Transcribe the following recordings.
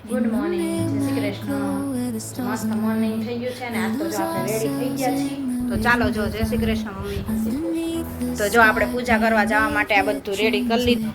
Good morning, જય શ્રી કૃષ્ણ. મસ્ત morning થઈ ગયું છે ને આજ તો જો આપણે રેડી થઈ ગયા છીએ. તો ચાલો જો જય શ્રી કૃષ્ણ મમ્મી. તો જો આપણે પૂજા કરવા જવા માટે આ બધું રેડી કરી લીધું.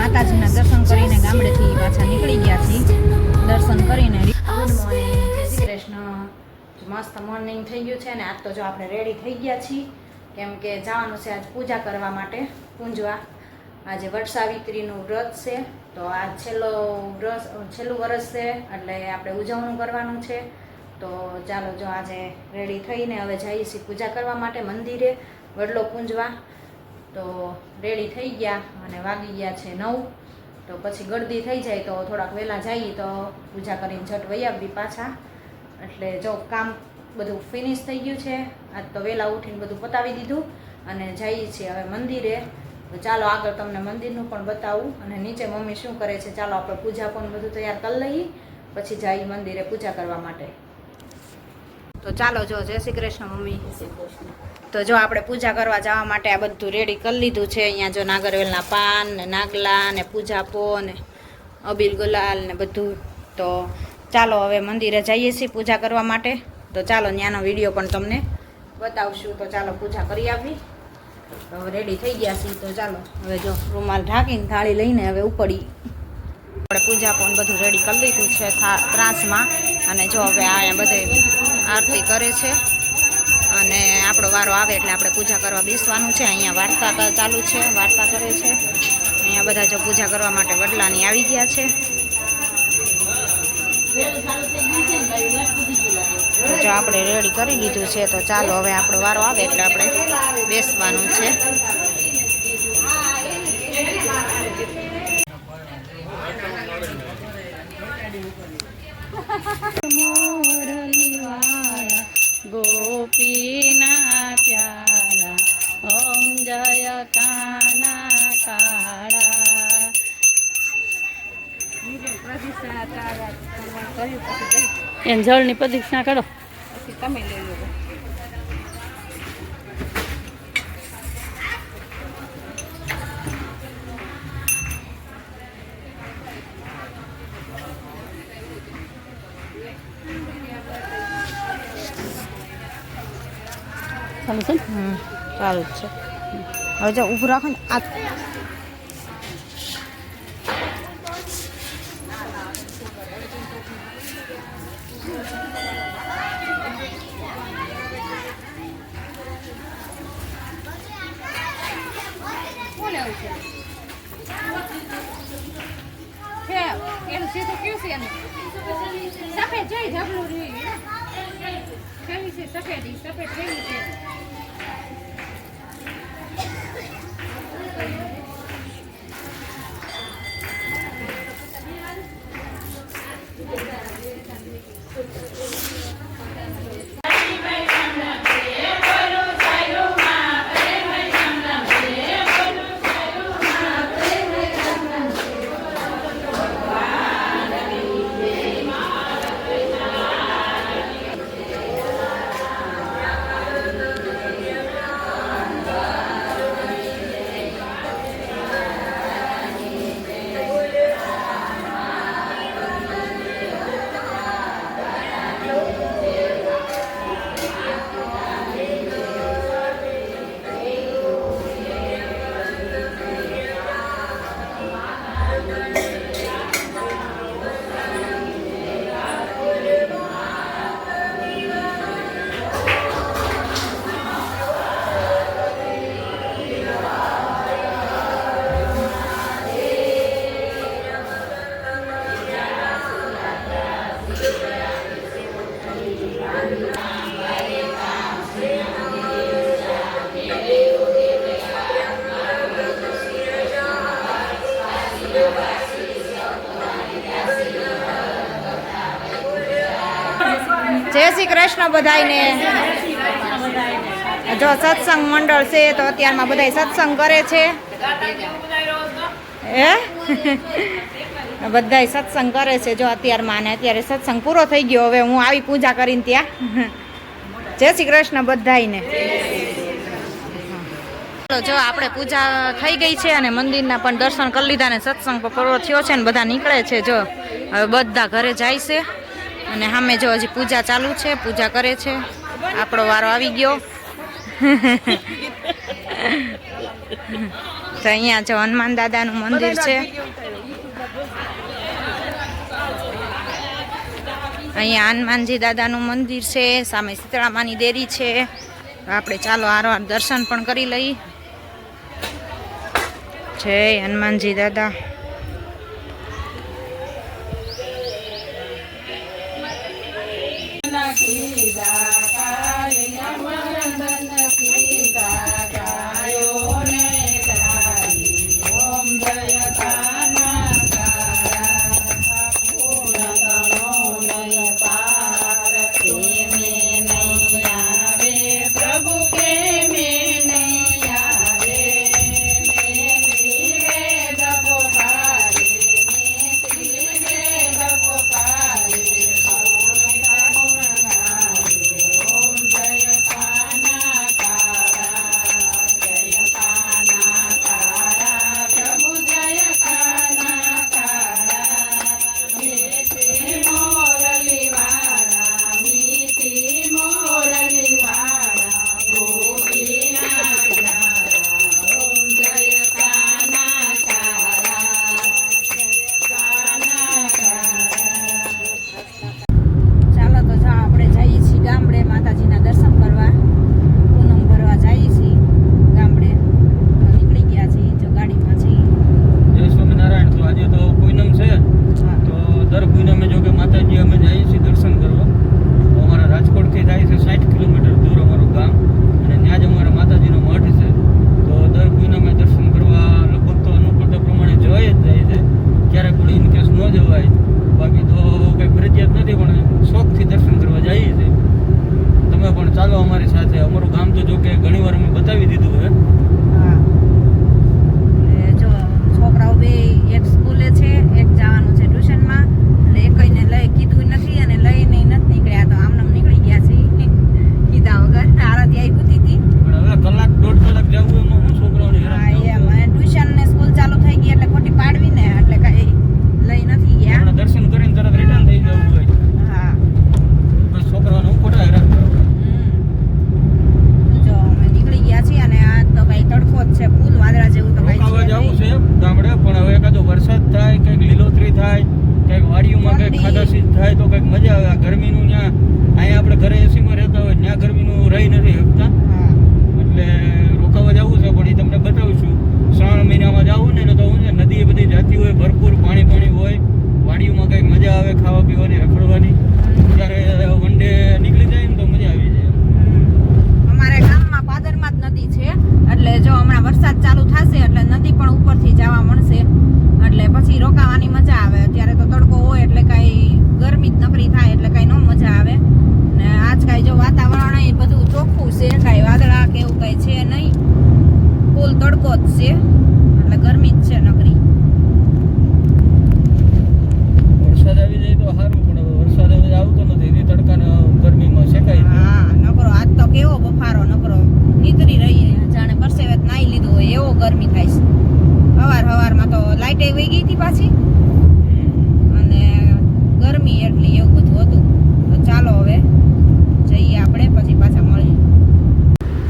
માતાજીના દર્શન કરીને ગામડેથી પાછા નીકળી ગયા છીએ. દર્શન કરીને ગુડ મોર્નિંગ, જય શ્રી કૃષ્ણ. મસ્ત મોર્નિંગ થઈ ગયું છે ને આજ તો જો આપણે રેડી થઈ ગયા છીએ, કેમ કે જવાનું છે આજ પૂજા કરવા માટે પૂંજવા. આજે વટસાવિત્રીનું વ્રત છે, તો આ છેલ્લું વરસ છે એટલે આપણે ઉજવણું કરવાનું છે. તો ચાલો જો આજે રેડી થઈને હવે જઈએ છીએ પૂજા કરવા માટે મંદિરે વડલો પૂંજવા. તો રેડી થઈ ગયા અને વાગી ગયા છે 9. તો પછી ગળદી થઈ જાય તો થોડાક વહેલા જઈએ તો પૂજા કરીને ઝટ વહી આવવી પાછા. એટલે જો કામ બધું ફિનિશ થઈ ગયું છે. આજ તો વહેલા ઉઠીને બધું પતાવી દીધું અને જઈએ છીએ હવે મંદિરે. તો ચાલો આગળ તમને મંદિરનું પણ બતાવું અને નીચે મમ્મી શું કરે છે. ચાલો આપણે પૂજા પણ બધું તૈયાર કરી લઈએ, પછી જઈએ મંદિરે પૂજા કરવા માટે. તો ચાલો જો જય શ્રી કૃષ્ણ મમ્મી. તો જો આપણે પૂજા કરવા જવા માટે આ બધું રેડી કરી લીધું છે. અહીંયા જો નાગરવેલના પાન ને નાગલા ને પૂજાપો ને અબીલ ગુલાલ ને બધું. તો ચાલો હવે મંદિરે જઈએ છીએ પૂજા કરવા માટે. તો ચાલો ત્યાંનો વિડીયો પણ તમને બતાવશું. તો ચાલો પૂજા કરી આવી. તો રેડી થઈ ગયા છીએ. તો ચાલો હવે જો રૂમાલ ઢાંકીને થાળી લઈને હવે ઉપડી આપણે પૂજા પણ બધું રેડી કરી લીધું છે ત્રાસમાં. અને જો હવે અહીંયા બધે આરતી કરે છે અને આપણો વારો આવે એટલે આપણે પૂજા કરવા બેસવાનું છે. અહીંયા વાર્તા ચાલુ છે, વાર્તા કરે છે. અહીંયા બધા જો પૂજા કરવા માટે વડલાની આવી ગયા છે. જો આપણે રેડી કરી લીધું છે. તો ચાલો હવે આપણો વારો આવે એટલે આપણે બેસવાનું છે. ગોપીના પ્યારા ઓમ જય કાના કાળા. એમ જળની પ્રદક્ષિણા કરો પછી તમે લઈ લો. ચાલુ છે ને? ચાલુ જ છે. હવે જો ઊભું રાખો ને આ એનું સીધું કયું છે એનું સફેદ જોઈ ઢબલું રહ્યું કેવી છે સફેદ સફેદ કેવી છે. જય શ્રી કૃષ્ણ બધાયને. જો સત્સંગ મંડળ છે તો અત્યારમાં બધા સત્સંગ કરે છે બધાય સત્સંગ કરે છે જો અત્યારમાં. અને અત્યારે સત્સંગ પૂરો થઈ ગયો. હવે હું આવી પૂજા કરીને ત્યાં. જય શ્રી કૃષ્ણ બધાયને. જો આપણે પૂજા થઈ ગઈ છે અને મંદિરના પણ દર્શન કરી લીધા ને સત્સંગ પણ પૂરો થયો છે ને બધા નીકળે છે. જો હવે બધા ઘરે જાય છે અને સામે જો હજી પૂજા ચાલુ છે, પૂજા કરે છે. આપણો વારો આવી ગયો. તો અહીંયા જો હનુમાન દાદાનું મંદિર છે. અહીંયા હનુમાનજી દાદાનું મંદિર છે, સામે શીતળામાની દેરી છે. આપણે ચાલો હારો દર્શન પણ કરી લઈ. જય હનુમાનજી દાદા.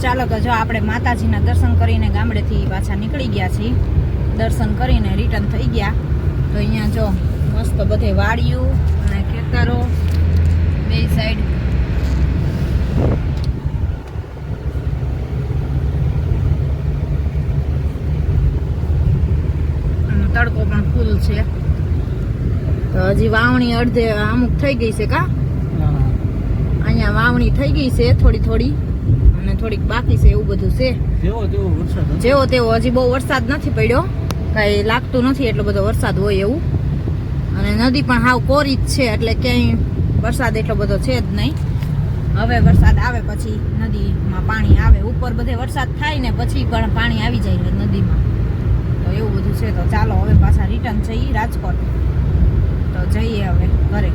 ચાલો તો જો આપણે માતાજીના દર્શન કરીને ગામડેથી પાછા નીકળી ગયા છીએ. દર્શન કરીને રિટર્ન થઈ ગયા. તો અહીંયા જો મસ્ત બધે વાડિયું અને ખેતરો બે સાઈડ. તડકો પણ ફૂલ છે. તો હજી વાવણી અડધે અમુક થઈ ગઈ છે. કા અહીંયા વાવણી થઈ ગઈ છે થોડી થોડી અને થોડીક બાકી છે. એવું બધું છે. જેવો તેવો હજી બહુ વરસાદ નથી પડ્યો. કઈ લાગતું નથી એટલો બધો વરસાદ હોય એવું. અને નદી પણ હાવ કોરી જ છે એટલે ક્યાંય વરસાદ એટલો બધો છે જ નહીં. હવે વરસાદ આવે પછી નદીમાં પાણી આવે, ઉપર બધે વરસાદ થાય ને પછી પણ પાણી આવી જાય નદીમાં, તો એવું બધું છે. તો ચાલો હવે પાછા રિટર્ન જઈએ રાજકોટ, તો જઈએ હવે ઘરે.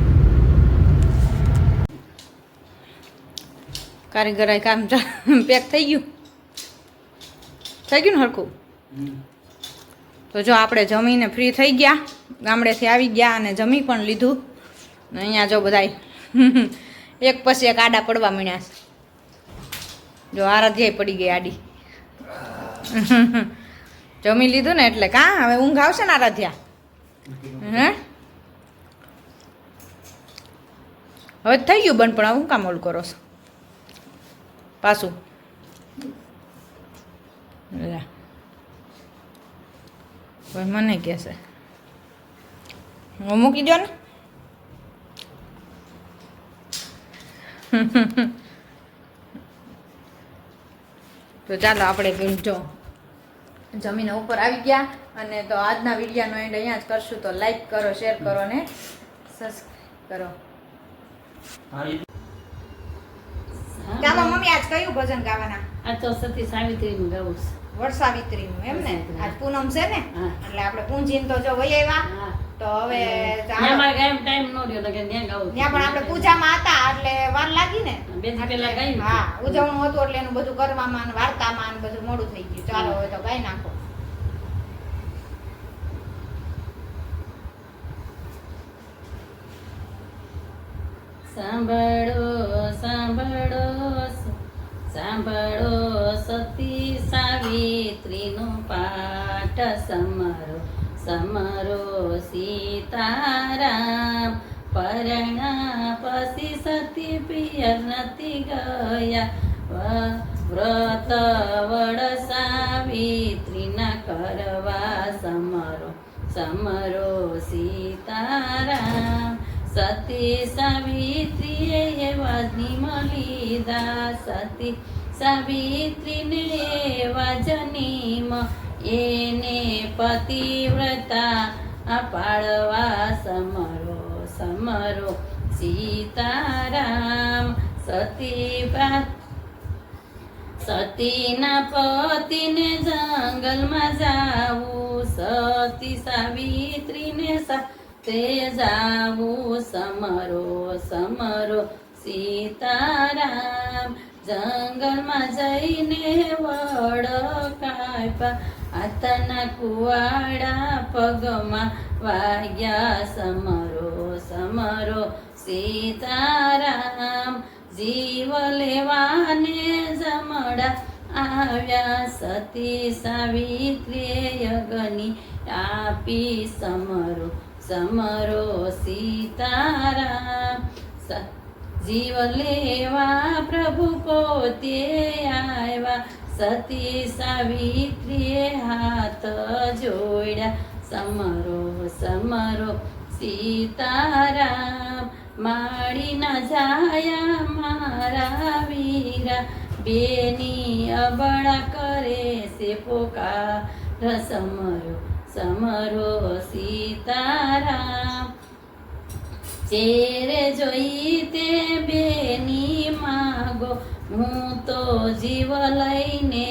કારીગરાય કામ પેક થઈ ગયું ને હરખું. તો જો આપણે જમીને ફ્રી થઈ ગયા, ગામડેથી આવી ગયા અને જમી પણ લીધું ને અહીંયા જો બધાય એક પછી એક આડા પડવા માંડ્યા છે. જો આરાધ્યાય પડી ગઈ આડી. જમી લીધું ને એટલે કાં હવે ઊંઘ આવશે ને આરાધ્યા? હે હવે થઈ ગયું બંધ, પણ હું કામ ઓલું કરો છો પાછું? મને કહેશે હું મૂકી દો ને. તો ચાલો આપણે જો જમીને ઉપર આવી ગયા, અને તો આજના વિડીયોનો એન્ડ અહીંયા જ કરશું. તો લાઈક કરો, શેર કરો ને સબસ્ક્રાઈબ કરો. ચાલો મમ્મી, આજ કયું ભજન ગાવાના? આ તો સતી સાવિત્રીનું ગાવું છે. વડસાવિત્રીનું એમ ને? આજ પૂનમ છે ને, એટલે આપણે પૂંજીને તો જો વહી આવ્યા. તો હવે ટાઈમ નો રહ્યો કે ત્યાં ગાવું. ત્યાં પણ આપણે પૂજામાં હતા એટલે વાર લાગી ને. બે દી પહેલા ગાયું. હા, ઉજવણું હતું એટલે એનું બધું કરવામાં ને વાર્તામાં ને બધું મોડું થઈ ગયું. ચાલો હવે તો ગાઈ નાખો. સાંભળો સાંભળો સાંભળો સતી સાવિત્રીનો પાઠ, સમરો સમરો સીતારામ. પરણા પછી સતી પિયર નથી ગયા, વ્રત વડ સાવિત્રીના કરવા, સમરો સમરો સીતારામ. સતી સાવિત્રીએ એવા નિયમ લીધા, સતી સાવિત્રીને એવા જનીમ, એને પતિવ્રતા પાળવા, સમરો સમરો સીતારામ. સતીના પતિને જંગલમાં જાવું, સતી સાવિત્રીને તે જાવું, સમરો સમરો સીતારામ. જંગલમાં જઈને વડ કાપ્યા, હાથના કુવાડા પગમાં વાગ્યા, સમરો સમરો સીતારામ. જીવ લેવાને જમડા આવ્યા, સતી સાવિત્રીએ અગ્નિ આપી, સમરો સમરો સીતારામ. જીવ લેવા પ્રભુ પોતે આવ્યા, સતી સાવિત્રીએ હાથ જોડ્યા, સમરો સમરો સીતારામ. માડી ના જાયા મારા વીરા, બેની અબળા કરે છે પોકાર, સમરો સમરો સીતારામ. ચેરે જોઈ તે બેની માગો, હું તો જીવ લઈને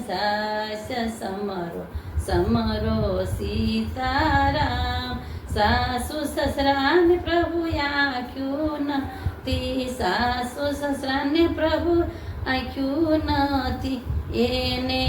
જાશ, સમરો સમરો સીતારામ. સાસુ સસરાને પ્રભુ આખ્યું નથી, સાસુ સસરાને પ્રભુ આખ્યું નથી, એને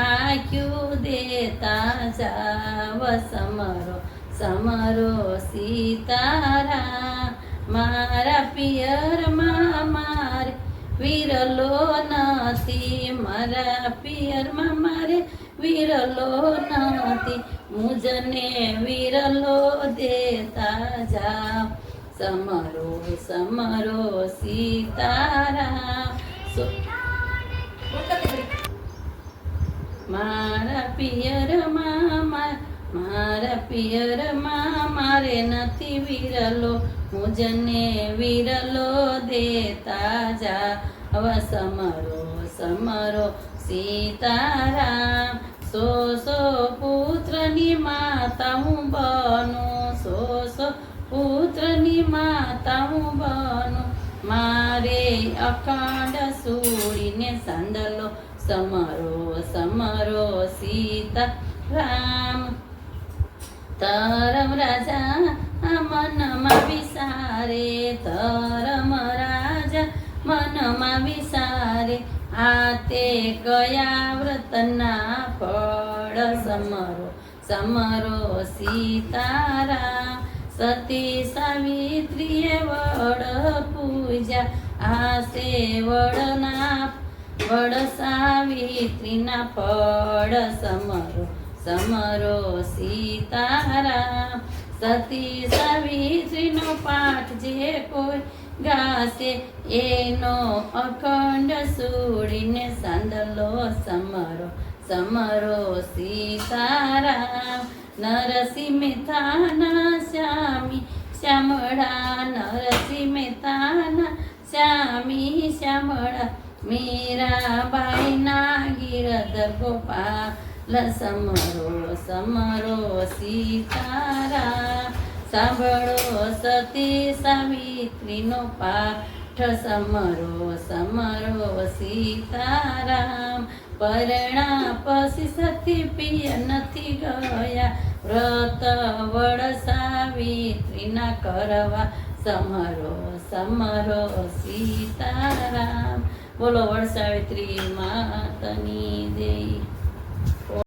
આખ્યું દેતા જાવ, સમરો સમરો સીતારામ. મારા પિયરમાં મારે વિરલો નથી, મારા પિયરમાં મારે વિરલો નથી, મુજને વિરલો દેતા જાવ, સમરો સમરો સીતારામ. મારા પિયરમાં મારે નથી વિરલો, મુજને વિરલો દેતા જાવ, સમરો સમરો સીતારામ. સો પુત્રની માતા હું બનું, સો પુત્રની માતા હું બનું, મારે અખંડ સૂડીને સાંદલો સમરો સમરો સીતા રામ ધર્મ રાજા મનમાં વિસારે ધર્મ રાજા મનમાં વિસારે આ તે ગયા વ્રતના ફળ સમરો સમરો સીતારામ સતી સાવિત્રીએ વડ પૂજા આસે વડ સાવિત્રીના ફળ સમરો સમરો સીતારામ સતી સાવિત્રીનો પાઠ જે કોઈ ગાશે એનો અખંડ સૂડીને સાંદલો સમરો સમરો સીતારામ નરસિંહ મહેતાના શ્યામી શ્યામળા નરસિંહ મહેતાના શ્યામી શ્યામળા મીરાબાઈના ગિરધર ગોપાલ સમરો સમરો સીતારામ સાંભળો સતી સાવિત્રીનો પાઠ સમરો સમરો સીતારામ પરણા પછી સતી પિય નથી ગયા વ્રત વડ સાવિત્રીના કરવા સમરો સમરો સીતારામ બોલો વડ સાવિત્રી માતની જય